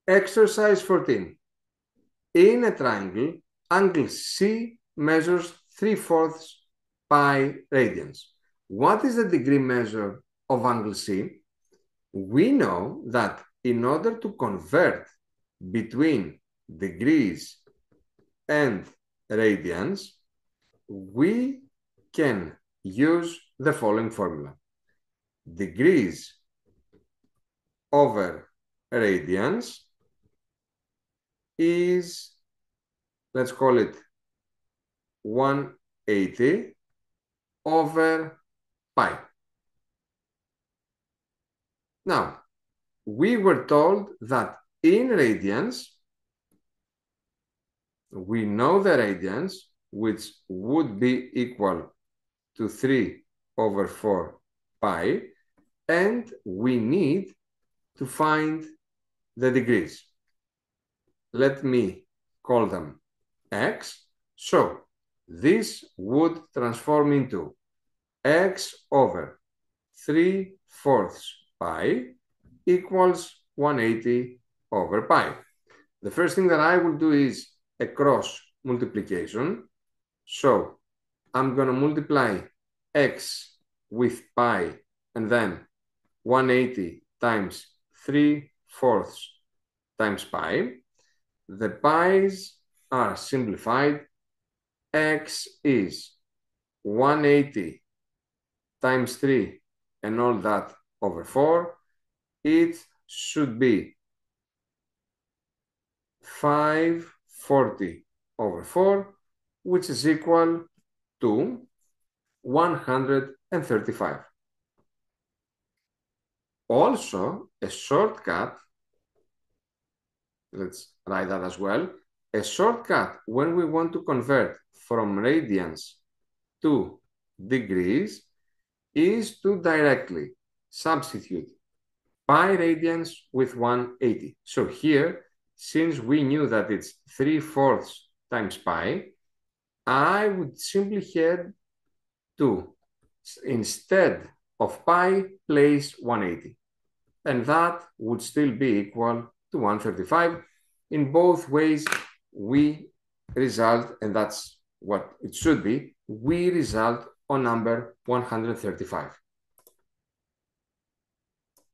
Exercise 14. In a triangle, angle C measures 3/4 pi radians. What is the degree measure of angle C? We know that in order to convert between degrees and radians, we can use the following formula. Degrees over radians is, let's call it 180 over pi. Now, we were told that in radians, we know the radians, which would be equal to 3/4 pi, and we need to find the degrees. Let me call them x. So this would transform into x over 3/4 pi equals 180 over pi. The first thing that I will do is a cross multiplication. So I'm going to multiply x with pi and then 180 times 3/4 times pi. The pi's are simplified. X is 180 times 3 and all that over 4. It should be 540 over 4, which is equal to 135. Also, a shortcut, let's write that as well. A shortcut when we want to convert from radians to degrees is to directly substitute pi radians with 180. So here, since we knew that it's 3/4 times pi, I would simply head to, instead of pi, place 180. And that would still be equal to 135. In both ways, we result, and that's what it should be, we result on number 135.